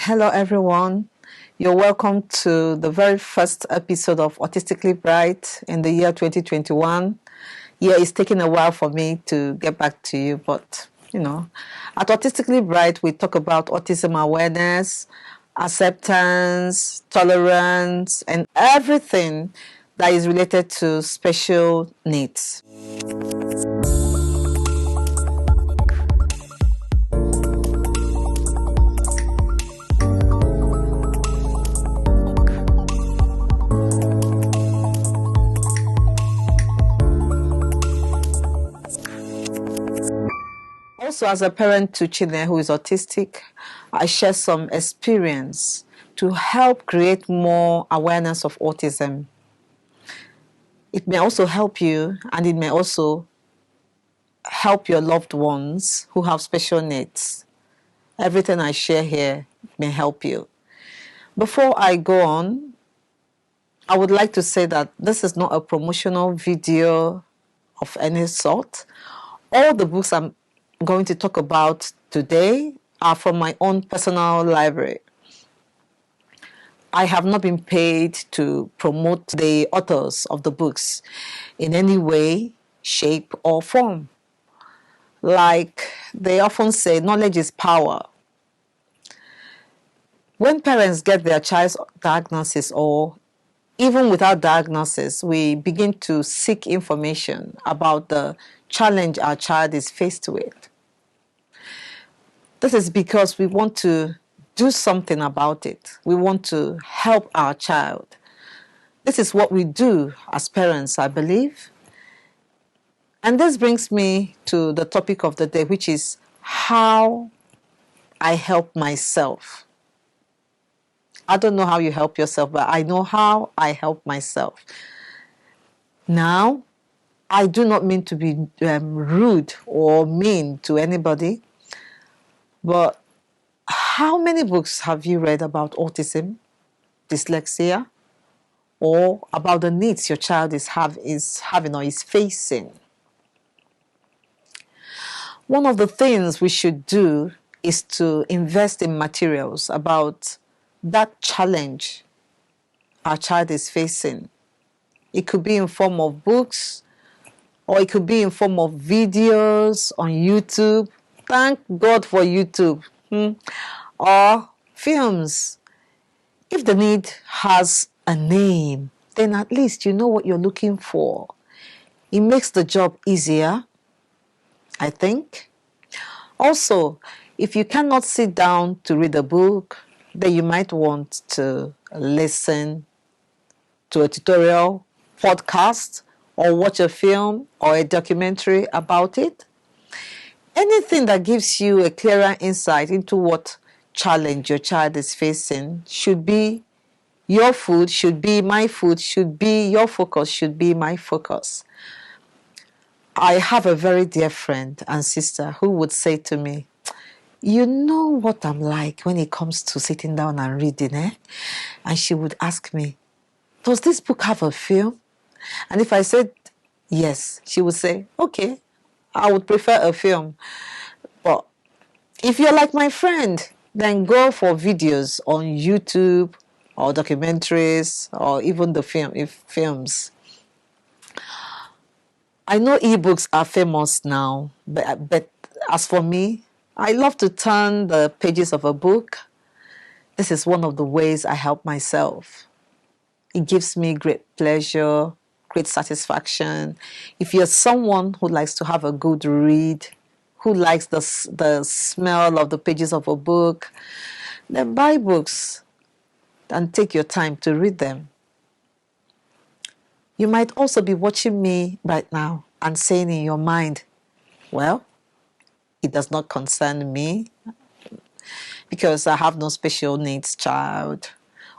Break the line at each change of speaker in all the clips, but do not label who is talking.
Hello everyone, you're welcome to the very first episode of Autistically Bright in the year 2021. Yeah, it's taken a while for me to get back to you, but at Autistically Bright we talk about autism awareness, acceptance, tolerance, and everything that is related to special needs. Also, as a parent to Chine who is autistic, I share some experience to help create more awareness of autism. It may also help you, and it may also help your loved ones who have special needs. Everything I share here may help you. Before I go on, I would like to say that this is not a promotional video of any sort. All the books I'm going to talk about today are from my own personal library. I have not been paid to promote the authors of the books in any way, shape, or form. Like they often say, knowledge is power. When parents get their child's diagnosis, or even without diagnosis, we begin to seek information about the challenge our child is faced with. This is because we want to do something about it. We want to help our child. This is what we do as parents, I believe. And this brings me to the topic of the day, which is how I help myself. I don't know how you help yourself, but I know how I help myself. Now, I do not mean to be rude or mean to anybody, but how many books have you read about autism, dyslexia, or about the needs your child is having or is facing? One of the things we should do is to invest in materials about that challenge our child is facing. It could be in form of books, or it could be in form of videos on YouTube. Thank God for YouTube. Or films. If the need has a name, then at least you know what you're looking for. It makes the job easier, I think. Also, if you cannot sit down to read a book, then you might want to listen to a tutorial podcast or watch a film or a documentary about it. Anything that gives you a clearer insight into what challenge your child is facing should be your food, should be my food, should be your focus, should be my focus. I have a very dear friend and sister who would say to me, you know what I'm like when it comes to sitting down and reading, eh? And she would ask me, does this book have a film? And if I said yes, she would say, okay, I would prefer a film. But if you're like my friend, then go for videos on YouTube or documentaries or even the films. I know ebooks are famous now, but as for me, I love to turn the pages of a book. This is one of the ways I help myself. It gives me great pleasure, great satisfaction. If you're someone who likes to have a good read, who likes the smell of the pages of a book, then buy books and take your time to read them. You might also be watching me right now and saying in your mind, well, it does not concern me because I have no special needs child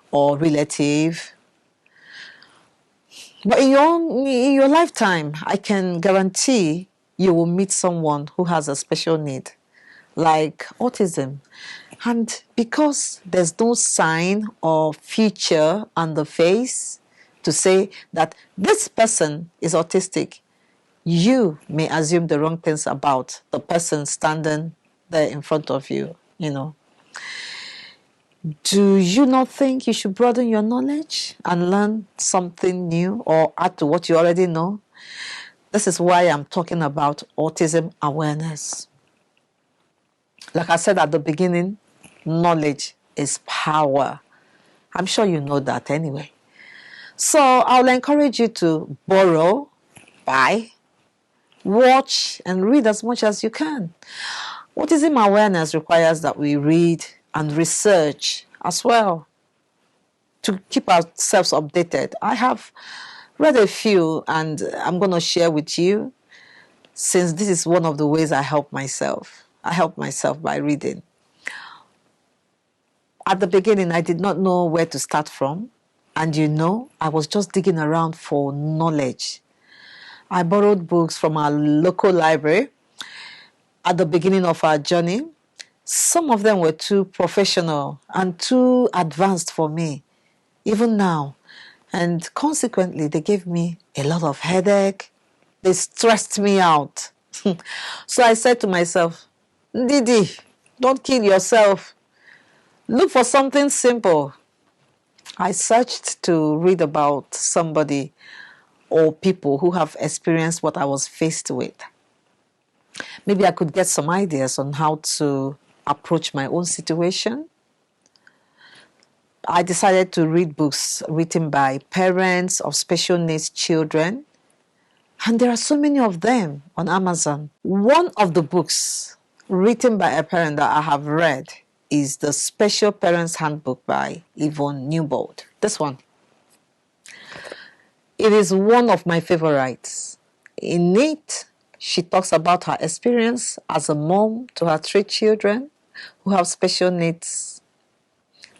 or relative. But in your lifetime, I can guarantee you will meet someone who has a special need, like autism. And because there's no sign or feature on the face to say that this person is autistic, you may assume the wrong things about the person standing there in front of you, Do you not think you should broaden your knowledge and learn something new or add to what you already know? This is why I'm talking about autism awareness. Like I said at the beginning, knowledge is power. I'm sure you know that anyway. So I'll encourage you to borrow, buy, watch, and read as much as you can. Autism awareness requires that we read and research as well to keep ourselves updated. I have read a few and I'm going to share with you, since this is one of the ways I help myself. I help myself by reading. At the beginning, I did not know where to start from. And I was just digging around for knowledge. I borrowed books from our local library at the beginning of our journey. Some of them were too professional and too advanced for me, even now. And consequently, they gave me a lot of headache. They stressed me out. So I said to myself, Didi, don't kill yourself. Look for something simple. I searched to read about somebody or people who have experienced what I was faced with. Maybe I could get some ideas on how to approach my own situation. I decided to read books written by parents of special needs children, and there are so many of them on Amazon. One of the books written by a parent that I have read is the Special Parents Handbook by Ellen Nutbom. This one. It is one of my favorites. In it, she talks about her experience as a mom to her 3 children who have special needs.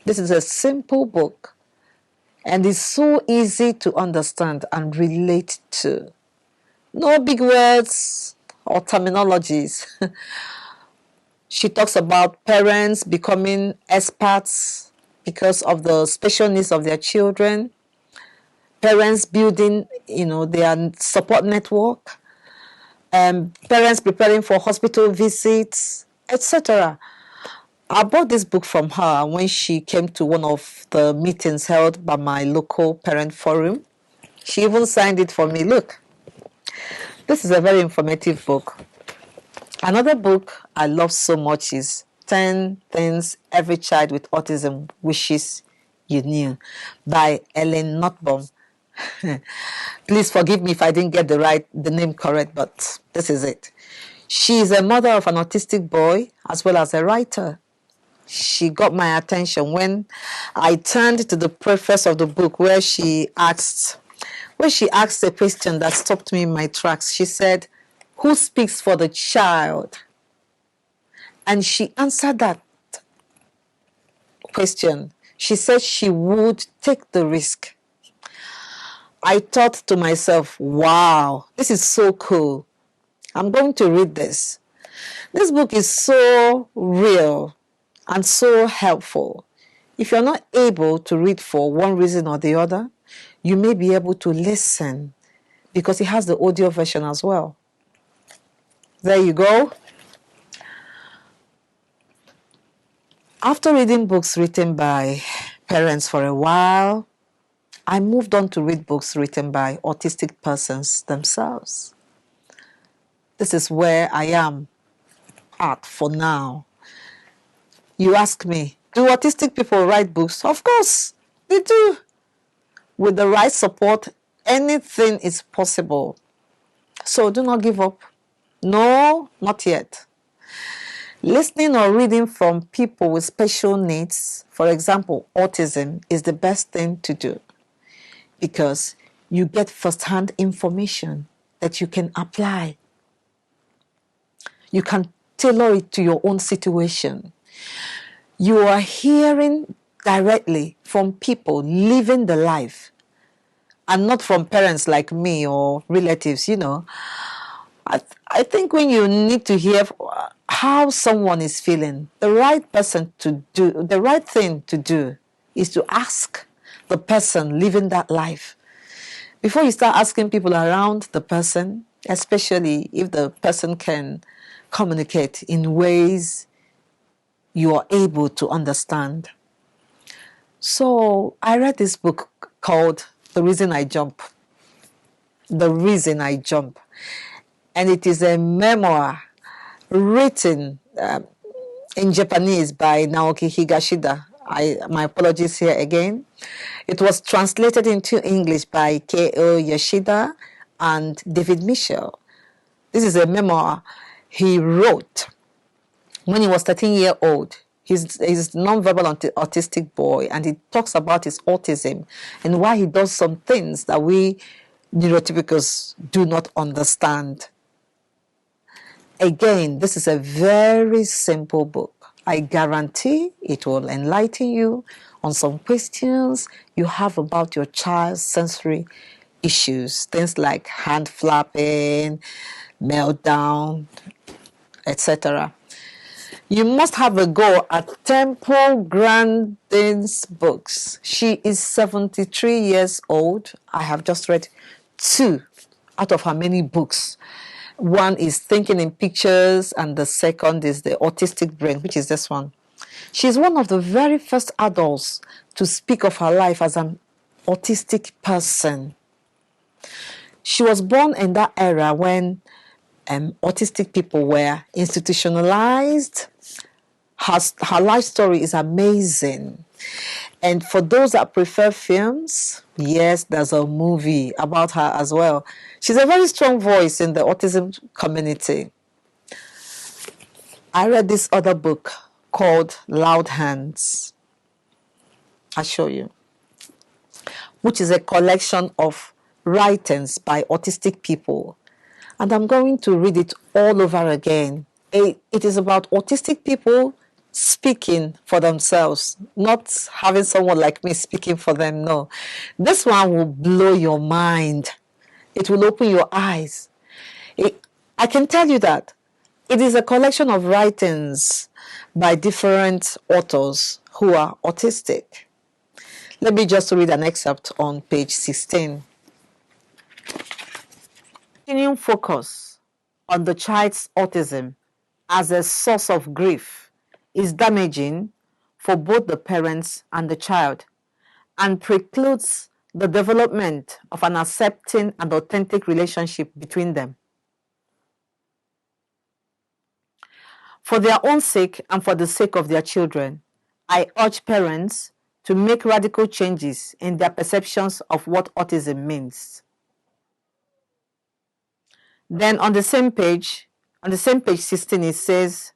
This is a simple book and it's so easy to understand and relate to. No big words or terminologies. She talks about parents becoming experts because of the special needs of their children, parents building, their support network, parents preparing for hospital visits, etc. I bought this book from her when she came to one of the meetings held by my local parent forum. She even signed it for me. Look, this is a very informative book. Another book I love so much is 10 Things Every Child with Autism Wishes You Knew by Ellen Nutbom. Please forgive me if I didn't get the name correct, but this is it. She is a mother of an autistic boy as well as a writer. She got my attention when I turned to the preface of the book where she asked a question that stopped me in my tracks. She said, "Who speaks for the child?" And she answered that question. She said she would take the risk. I thought to myself, wow, this is so cool. I'm going to read this. This book is so real and so helpful. If you're not able to read for one reason or the other, you may be able to listen because it has the audio version as well. There you go. After reading books written by parents for a while, I moved on to read books written by autistic persons themselves. This is where I am at for now. You ask me, do autistic people write books? Of course, they do. With the right support, anything is possible. So do not give up. No, not yet. Listening or reading from people with special needs, for example, autism, is the best thing to do because you get first-hand information that you can apply. You can tailor it to your own situation. You are hearing directly from people living the life and not from parents like me or relatives, I think when you need to hear how someone is feeling, the right thing to do is to ask the person living that life. Before you start asking people around the person, especially if the person can communicate in ways you are able to understand. So I read this book called The Reason I Jump. The Reason I Jump. And it is a memoir written in Japanese by Naoki Higashida. My apologies here again. It was translated into English by K.O. Yoshida and David Mitchell. This is a memoir he wrote when he was 13 years old. He's non-verbal autistic boy, and he talks about his autism and why he does some things that we neurotypicals do not understand. Again, this is a very simple book. I guarantee it will enlighten you on some questions you have about your child's sensory issues, things like hand flapping, meltdown, etc. You must have a go at Temple Grandin's books. She is 73 years old. I have just read 2 out of her many books. One is Thinking in Pictures, and the second is The Autistic Brain, which is this one. She's one of the very first adults to speak of her life as an autistic person. She was born in that era when autistic people were institutionalized. Her life story is amazing. And for those that prefer films, yes, there's a movie about her as well. She's a very strong voice in the autism community. I read this other book called Loud Hands. I'll show you. Which is a collection of writings by autistic people. And I'm going to read it all over again. It is about autistic people speaking for themselves, not having someone like me speaking for them. No. This one will blow your mind. It will open your eyes. I can tell you that it is a collection of writings by different authors who are autistic. Let me just read an excerpt on page 16. Continuing focus on the child's autism as a source of grief is damaging for both the parents and the child, and precludes the development of an accepting and authentic relationship between them. For their own sake and for the sake of their children, I urge parents to make radical changes in their perceptions of what autism means. Then on the same page 16, it says,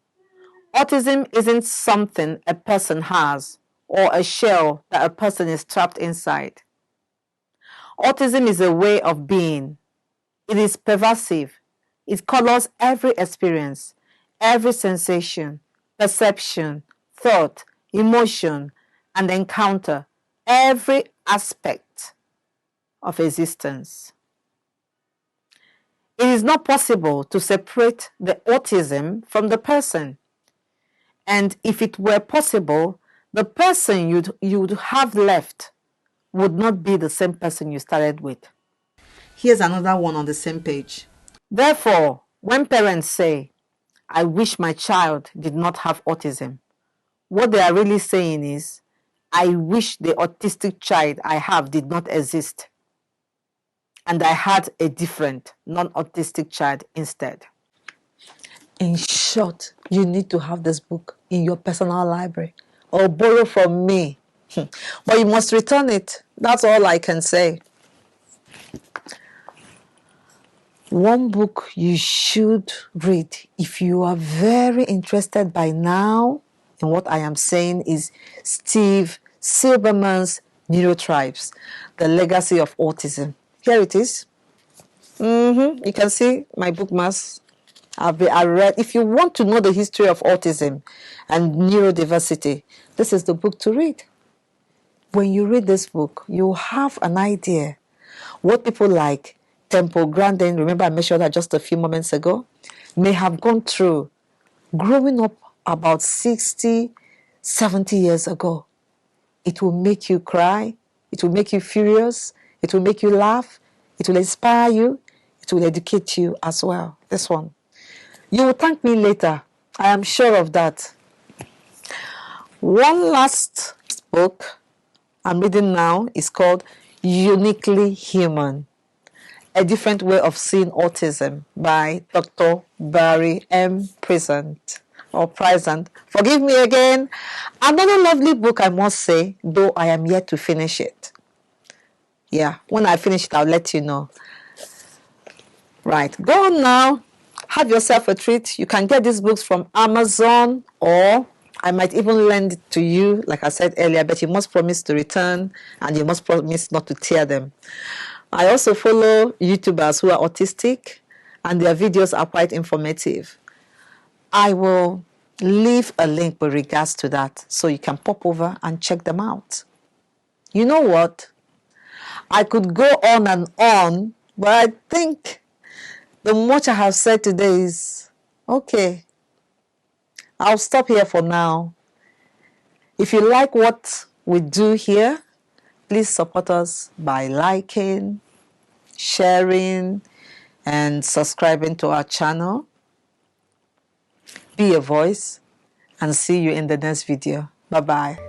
autism isn't something a person has or a shell that a person is trapped inside. Autism is a way of being. It is pervasive. It colors every experience, every sensation, perception, thought, emotion, and encounter, every aspect of existence. It is not possible to separate the autism from the person. And if it were possible, the person you'd have left would not be the same person you started with. Here's another one on the same page. Therefore, when parents say, I wish my child did not have autism, what they are really saying is, I wish the autistic child I have did not exist, and I had a different non-autistic child instead. In short, you need to have this book in your personal library or borrow from me. But you must return it. That's all I can say. One book you should read if you are very interested by now in what I am saying is Steve Silverman's Neurotribes, The Legacy of Autism. Here it is. You can see my bookmarks. I read. If you want to know the history of autism and neurodiversity, this is the book to read. When you read this book, you have an idea what people like Temple Grandin, remember I mentioned that just a few moments ago, may have gone through growing up about 60, 70 years ago. It will make you cry. It will make you furious. It will make you laugh. It will inspire you. It will educate you as well. This one. You will thank me later. I am sure of that. One last book I'm reading now is called Uniquely Human, A Different Way of Seeing Autism by Dr. Barry M. Present. Forgive me again. Another lovely book, I must say, though I am yet to finish it. Yeah, when I finish it, I'll let you know. Right, go on now. Have yourself a treat. You can get these books from Amazon, or I might even lend it to you, like I said earlier, but you must promise to return and you must promise not to tear them. I also follow YouTubers who are autistic, and their videos are quite informative. I will leave a link with regards to that so you can pop over and check them out. You know what? I could go on, but I think the much I have said today is okay. I'll stop here for now. If you like what we do here, please support us by liking, sharing, and subscribing to our channel. Be a voice, and see you in the next video. Bye-bye.